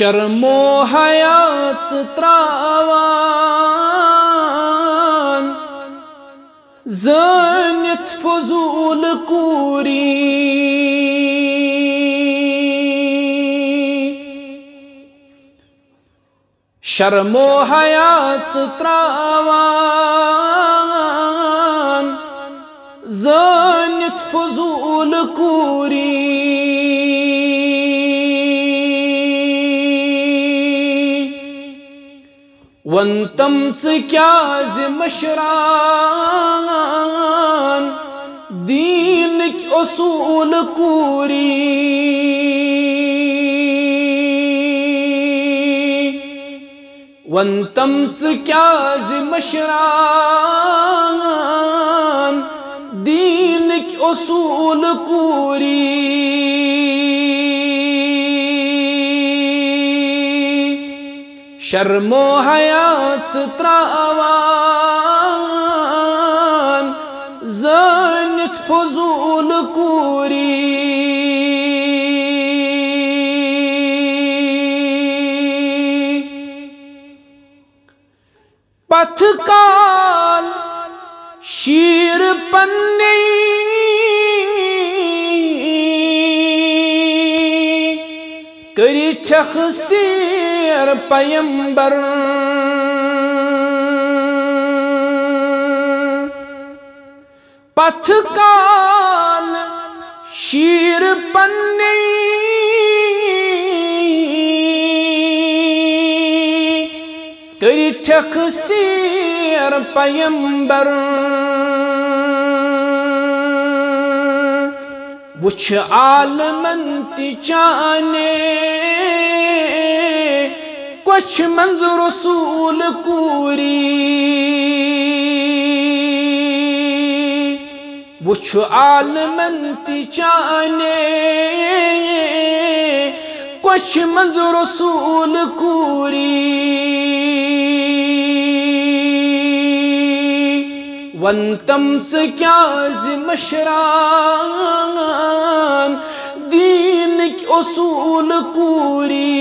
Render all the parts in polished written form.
شرم و حیات تراوان زانت فضول کوری شرم و حیات تراوان زانت فضول کوری وانتم سے کیا مشران دین کی اصول کوری وانتم سے کیا مشران دین کی اصول کوری شرم و حیات تراوان زانت فضول کوری پتھکال شیر پنی کری تخسیر پیمبر پتھکال شیر پنی کری تخسیر پیمبر وچھ عالمن تی چانے کچھ منظر رسول کوری وچھ عالمن تی چانے کچھ منظر رسول کوری وانتم سے کیا مشران دین کی اصول کوری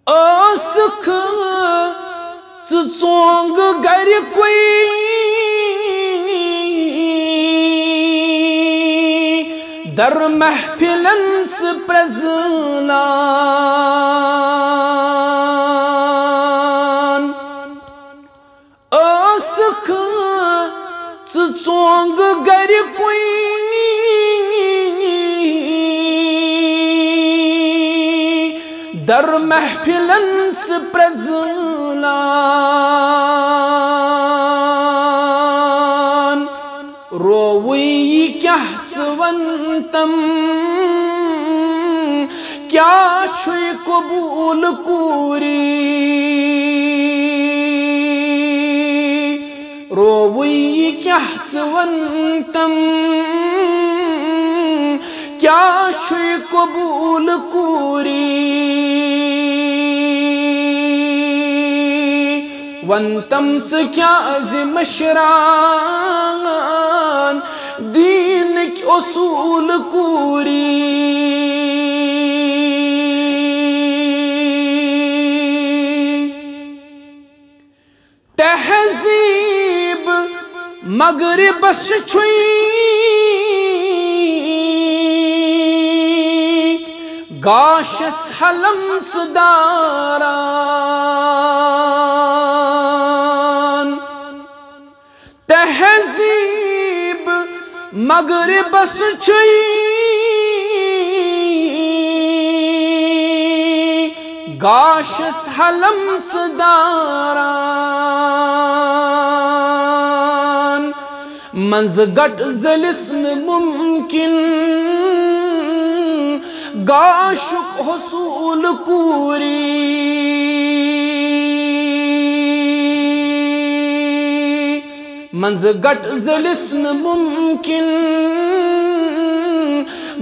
اسکھ سونگ گر کوئی در محفلن سے پرزلان اسکھ سونگ گر کوئی در محفلن سے پرزلان روی کیا سونتم کیا چھوئی قبول کوری روی کیا سونتم کیا چھوئی قبول کوری وانتم سے کیا مشران دین کی اصول کوری تہذیب مغرب چھوئی گاشس حلم صداران تہذیب مغرب چھوئی گاشس حلم صداران منز گٹ زلسن ممکن گاشک حصول کوری منز گٹ زلسن ممکن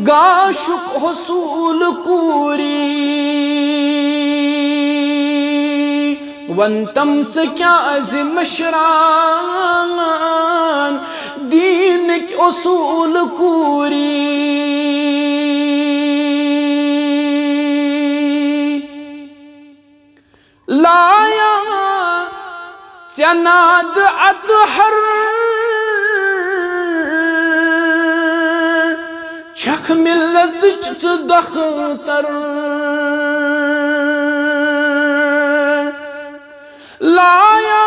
گاشک حصول کوری وانتم سے کیا مشران دینک اصول کوری لایا چناد اطہر چھک ملت چھ دختر لایا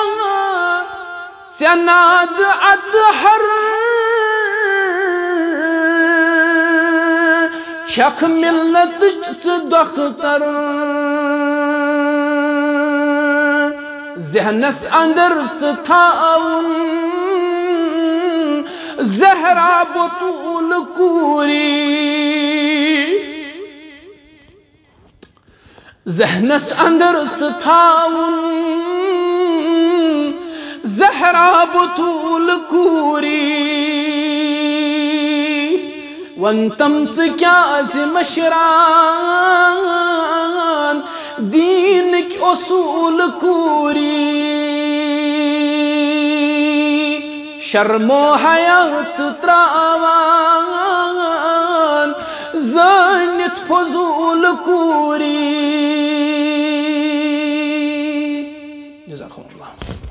چناد اطہر چھک ملت چھ دختر ذہنس اندر تھاون زہرا بطول کوری ذہنس اندر تھاون زہرا بطول کوری ون تم سے کیا مشران دینک اصول کوری شرم و حیات تراوان زانت